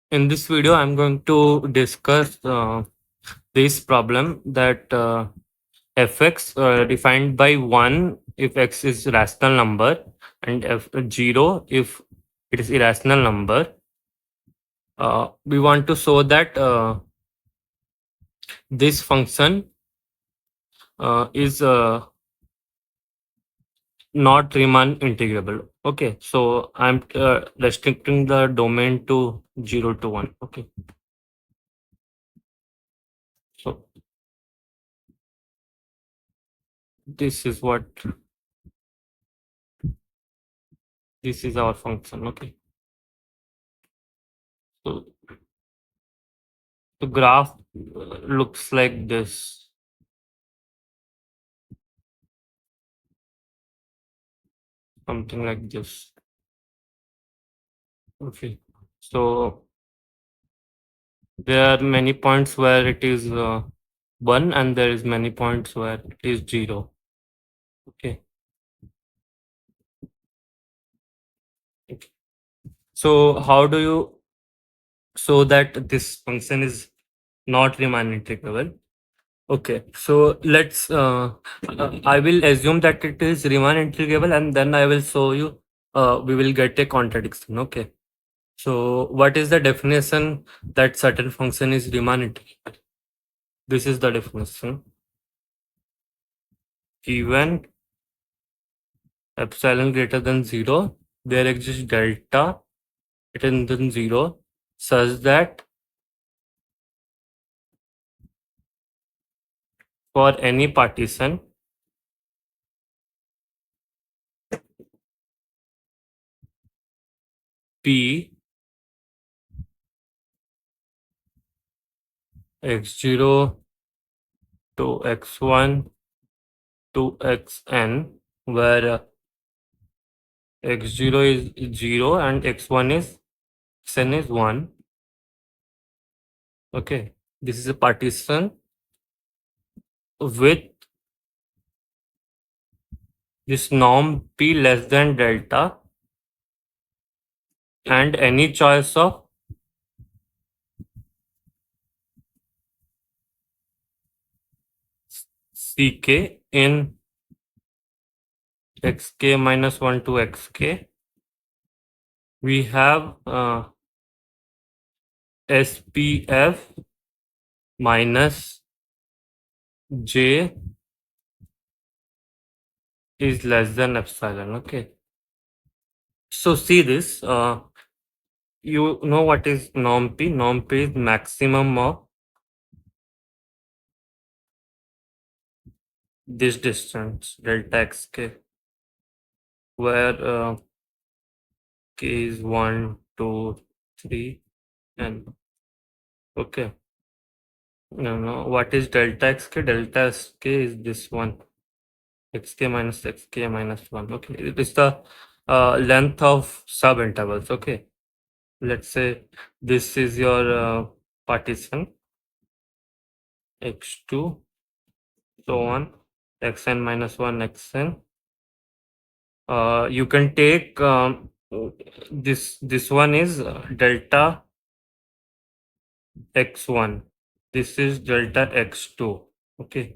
In this video, I'm going to discuss this problem that fx defined by 1 if x is rational number and f0 if it is irrational number. We want to show that this function is not Riemann integrable. Okay, so I'm restricting the domain to 0 to 1. Okay, so this is what this is our function. Okay, so the graph looks like this, something like this. Okay, so there are many points where it is 1 and there is many points where it is 0. Okay. Okay. So how do you show that this function is not Riemann integrable? Okay, so let's I will assume that it is Riemann integrable and then I will show you we will get a contradiction. Okay, so what is the definition that certain function is Riemann integrable? This is the definition. Given epsilon greater than 0, there exists delta greater than 0 such that for any partition P x0 to x1 to xn, where x0 is 0 and xn is 1. Okay, this is a partition with this norm p less than delta and any choice of ck in xk minus 1 to xk. We have spf minus j is less than epsilon. Okay, so see this, you know what is norm p? Norm p is maximum of this distance delta xk, where k is 1 2 3 and okay. No, what is delta xk? Delta xk is this one, xk minus 1. Okay, it is the length of sub intervals. Okay, let's say this is your partition x2 so on xn minus 1 xn. You can take this one is delta x1, this is delta x2. Okay,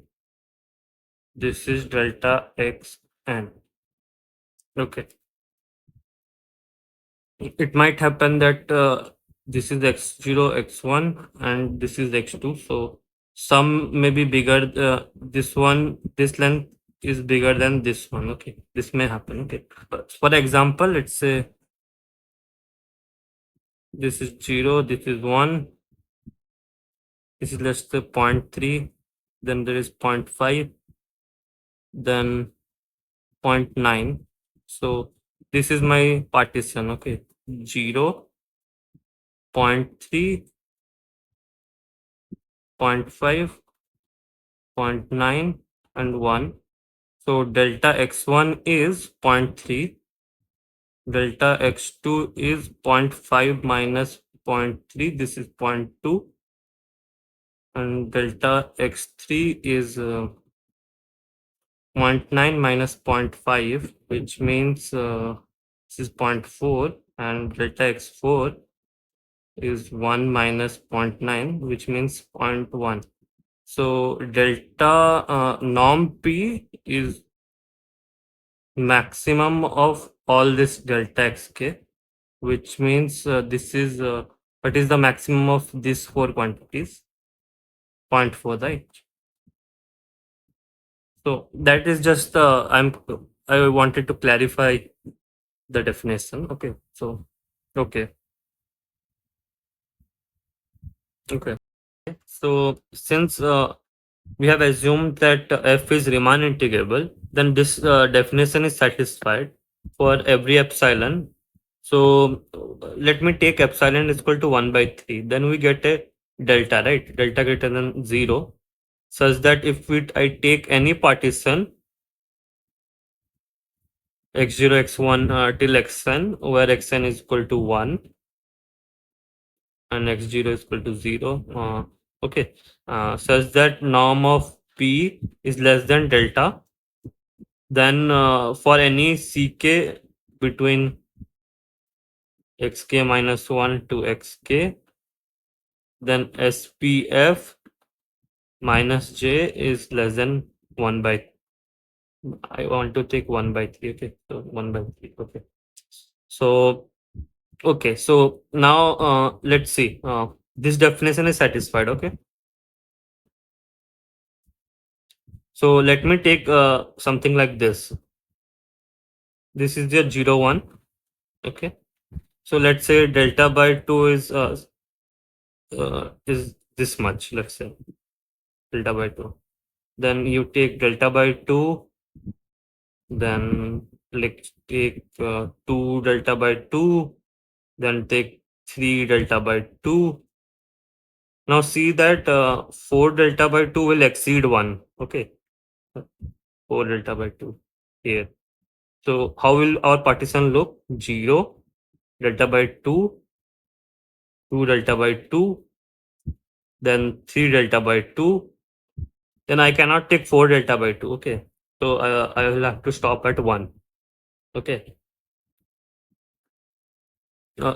this is delta xn. Okay, it might happen that this is x0 x1 and this is x2, so some may be bigger, this one, this length is bigger than this one. Okay, this may happen. Okay, but for example, let's say this is 0, this is 1, this is let's say 0.3, then there is 0.5, then 0.9. So this is my partition. Okay, 0, 0.3, 0.5, 0.9 and 1. So delta x1 is 0.3, delta x2 is 0.5 minus 0.3, this is 0.2, and delta x3 is 0.9 minus 0.5, which means this is 0.4, and delta x4 is 1 minus 0.9, which means 0.1. So delta norm P is maximum of all this delta xk, which means this is what is the maximum of these four quantities? 0.4, right? So that is just I wanted to clarify the definition. Okay. So okay. Okay. So since we have assumed that f is Riemann integrable, then this definition is satisfied for every epsilon. So let me take epsilon is equal to 1 by 3. Then we get a delta, right? Delta greater than 0, such that if I take any partition x0, x1 till xn, where xn is equal to 1 and x0 is equal to 0, okay, such that norm of p is less than delta, then for any ck between xk minus 1 to xk, then spf minus j is less than 1 by, I want to take 1 by 3. Okay, so 1 by 3. Okay, so okay, so now let's see, this definition is satisfied. Okay, so let me take something like this. This is the 0 1. Okay, so let's say delta by 2 is this much. Let's say delta by 2. Then you take delta by 2. Then let's take 2 delta by 2. Then take 3 delta by 2. Now see that 4 delta by 2 will exceed 1. Okay, 4 delta by 2 here. So how will our partition look? 0 delta by 2, 2 delta by 2, then 3 delta by 2. Then I cannot take 4 delta by 2. Okay, so I will have to stop at 1. Okay,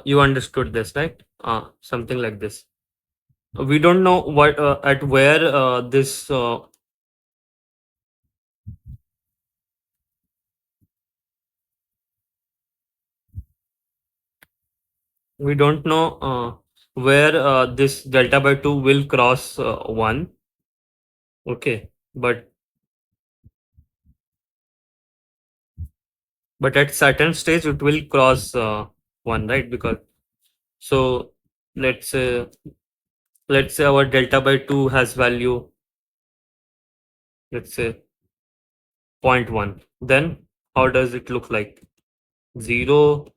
you understood this, right? Something like this. We don't know what at where this we don't know where this delta by 2 will cross 1. Okay, but at certain stage it will cross 1, right? Because so let's say our delta by 2 has value, let's say 0.1. Then how does it look like? 0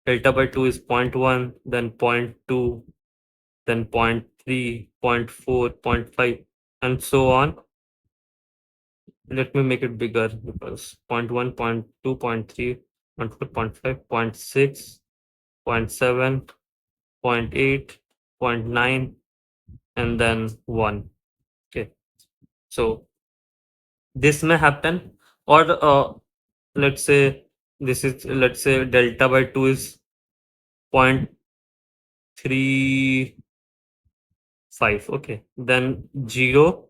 delta by 2 is 0.1, then 0.2, then 0.3, 0.4, 0.5, and so on. Let me make it bigger because 0.1, 0.2, 0.3, 0.4, 0.5, 0.6, 0.7, 0.8, 0.9, and then 1. Okay, so this may happen, or let's say let's say delta by 2 is 0.35. Okay, then 0,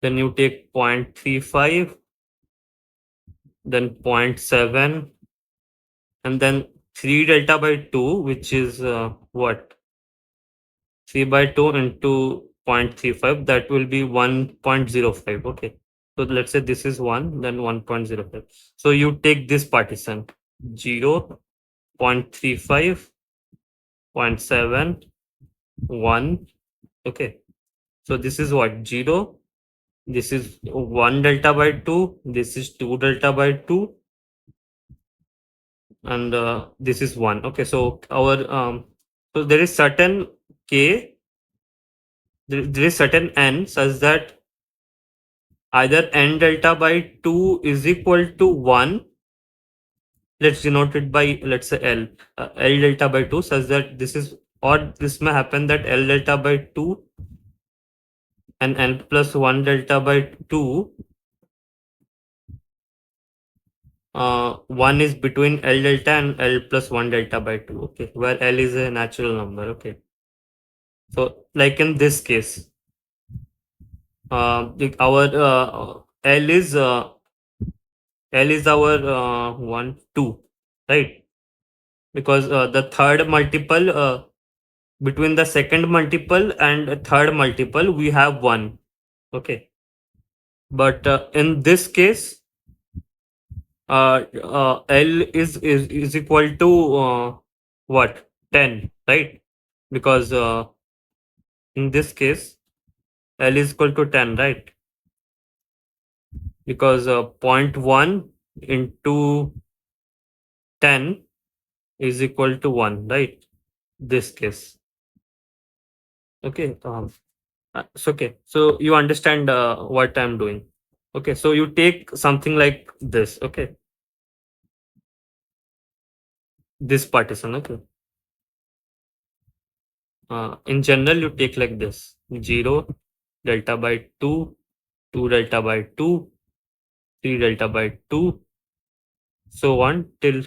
then you take 0.35, then 0.7, and then 3 delta by 2, which is what, 3 by 2 into 0.35, that will be 1.05. Okay, so let's say this is 1, then 1.05. So you take this partition 0, 0.35, 0.7, 1. Okay, so this is what, 0, this is 1 delta by 2, this is 2 delta by 2, and this is 1. Okay, so our so there is certain k, there is certain n such that either n delta by 2 is equal to 1. Let's denote it by, let's say L, L delta by 2, such that this is, or this may happen that L delta by 2 and L plus 1 delta by 2, 1 is between L delta and L plus 1 delta by 2. Okay, where L is a natural number. Okay, So like in this case, our L is our 1 2, right? Because the third multiple, between the second multiple and third multiple we have 1. Okay, but in this case, L is equal to what, 10, right? Because in this case L is equal to 10, right? Because point 0.1 into 10 is equal to 1, right? This case. Okay. So okay. So you understand what I'm doing. Okay. So you take something like this. Okay. This partition. Okay. In general, you take like this: 0 delta by 2, 2 delta by 2, 3 delta by 2, so on till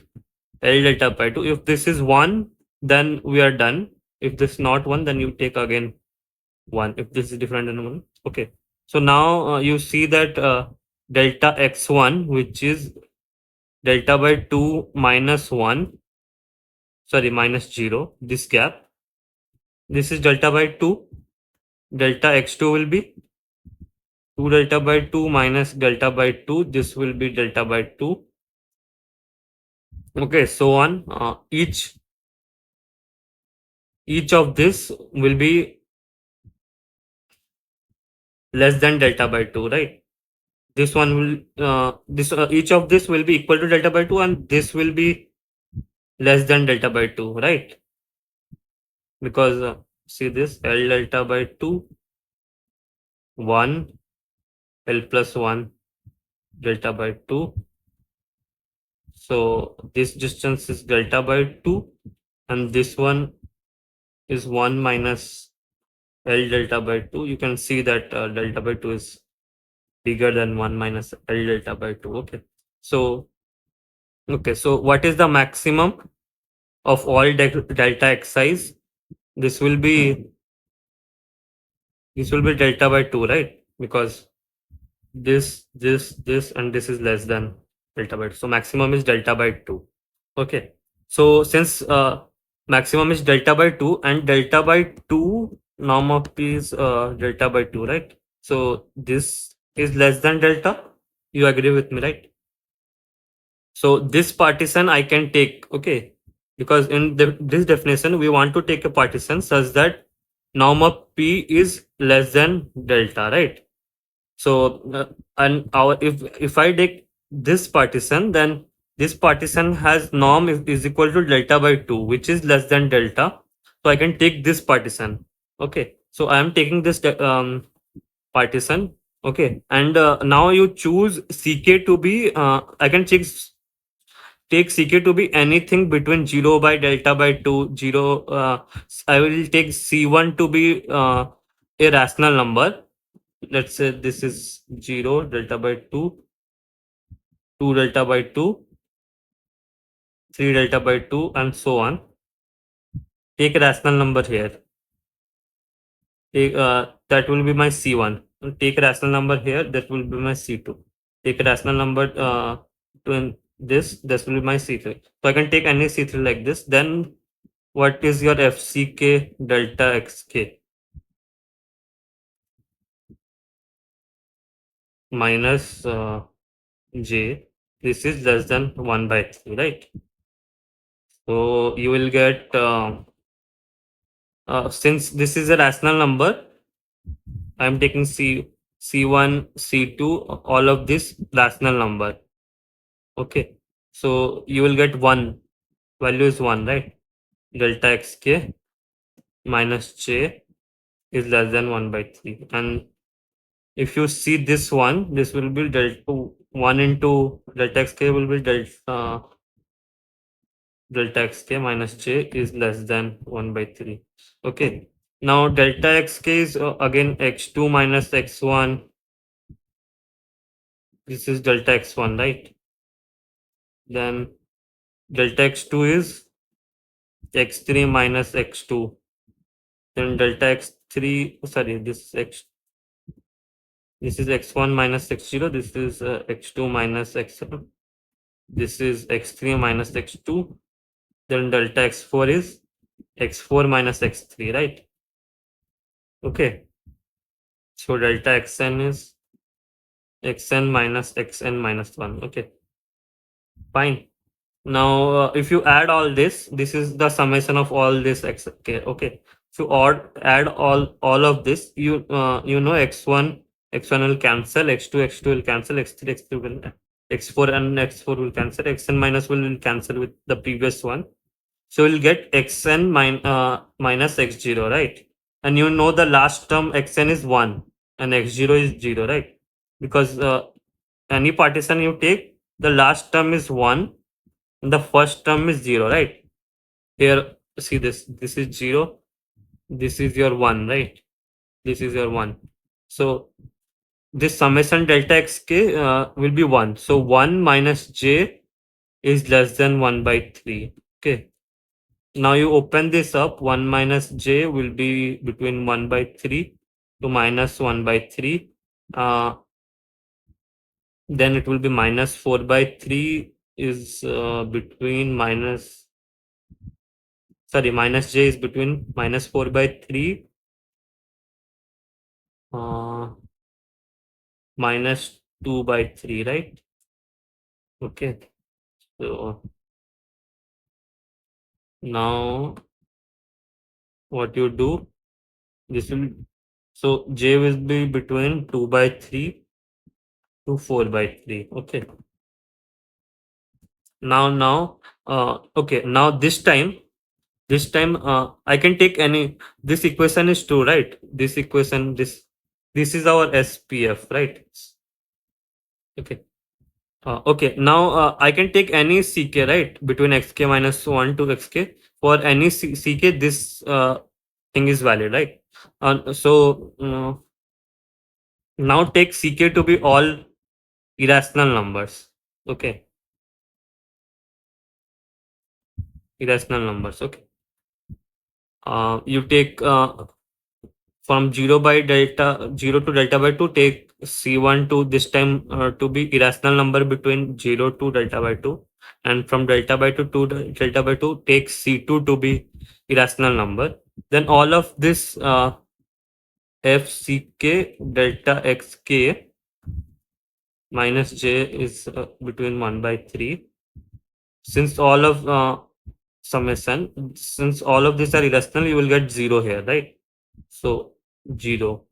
L delta by 2. If this is 1, then we are done. If this is not 1, then you take again 1. If this is different than 1. Okay. So now you see that delta x1, which is delta by 2 minus 1, sorry, minus 0, this gap. This is delta by 2. Delta x2 will be 2 delta by 2 minus delta by 2. This will be delta by 2. Okay, so on. Each of this will be less than delta by 2, right? This one will each of this will be equal to delta by 2, and this will be less than delta by 2, right? Because see this, L delta by 2, 1, L plus 1 delta by 2. So this distance is delta by 2, and this one is 1 minus L delta by 2. You can see that delta by 2 is bigger than 1 minus L delta by 2. Okay. So what is the maximum of all delta xi's? This will be delta by 2, right? Because this and this is less than delta by 2. So maximum is delta by 2. Okay. So since maximum is delta by 2 and delta by 2, norm of p is delta by 2, right? So this is less than delta. You agree with me, right? So this partition I can take, okay, because in this definition we want to take a partition such that norm of p is less than delta, right? So and our if I take this partition, then this partition has norm is equal to delta by 2, which is less than delta. So I can take this partition. Okay. So I am taking this partition. Okay. And now you choose ck to be I can take ck to be anything between 0 by delta by 2, 0. I will take c1 to be a rational number. Let's say this is 0 delta by 2, 2 delta by 2, 3 delta by 2, and so on. Take a rational number here. Take that will be my c1. Take a rational number here, that will be my c2. Take a rational number to this will be my c3. So I can take any c3 like this. Then what is your fck delta xk? Minus j. This is less than 1 by 3, right? So you will get since this is a rational number, I'm taking c1, c2, all of this rational number. Okay, so you will get 1. Value is 1, right? Delta xk minus j is less than 1 by 3. And if you see this one, this will be delta 1 into delta xk will be delta xk minus j is less than 1 by 3. Okay. Now delta xk is again x2 minus x1. This is delta x1, right? Then delta x2 is x3 minus x2. then delta x3, sorry, this is x1 minus x0, this is x2 minus x7, this is x3 minus x2, then delta x4 is x4 minus x3, right? Okay, so delta xn is xn minus xn minus 1. Okay, fine. Now, if you add all this is the summation of all this x. Okay, okay. If you add all of this, you know x1 will cancel, x2 will cancel, x3 will, x4 and x4 will cancel, xn minus 1 will cancel with the previous one. So we'll get xn minus x0, right? And you know the last term xn is 1 and x0 is 0, right? Because any partition you take, the last term is 1 and the first term is 0, right? Here, see this. This is 0. This is your 1, right? This is your 1. So this summation delta xk will be 1. So 1 minus j is less than 1 by 3. Okay. Now you open this up. 1 minus j will be between 1 by 3 to minus 1 by 3. Then it will be minus 4 by 3 is between minus, sorry, minus j is between minus 4 by 3 minus 2 by 3, right? Okay. So now what you do, this will, so j will be between 2 by 3 to 4 by 3. Okay. Now, okay. Now this time, I can take any, this equation is true, right? This equation, this is our SPF, right? Okay. Okay, now I can take any CK, right? Between xk minus 1 to xk. For any CK, this thing is valid, right? So now take CK to be all irrational numbers. Okay, irrational numbers. Okay. You take from 0 to delta by 2, take C1 to this time to be irrational number between 0 to delta by 2, and from delta by 2 to delta by 2, take C2 to be irrational number. Then all of this FCK delta XK minus J is between 1 by 3. Since all of summation, since all of these are irrational, you will get 0 here, right? So 0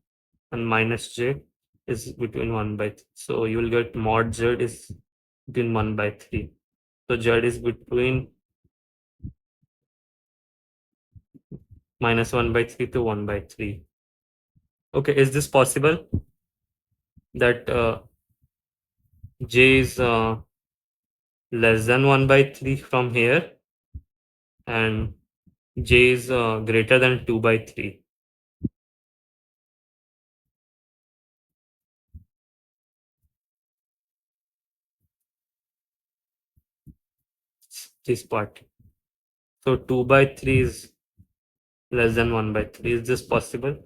and minus j is between 1 by 3. So you will get mod z is between 1 by 3. So z is between minus 1 by 3 to 1 by 3. Okay, is this possible that j is less than 1 by 3 from here and j is greater than 2 by 3? This part. So 2 by 3 is less than 1 by 3. Is this possible?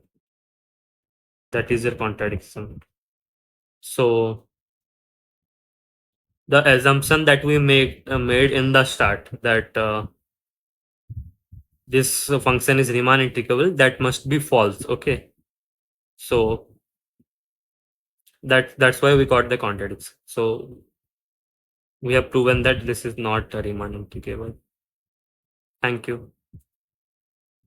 That is your contradiction. So the assumption that we made in the start, that this function is Riemann integrable, that must be false. Okay, so that's why we got the contradiction. So we have proven that this is not a Riemann integrable. Thank you.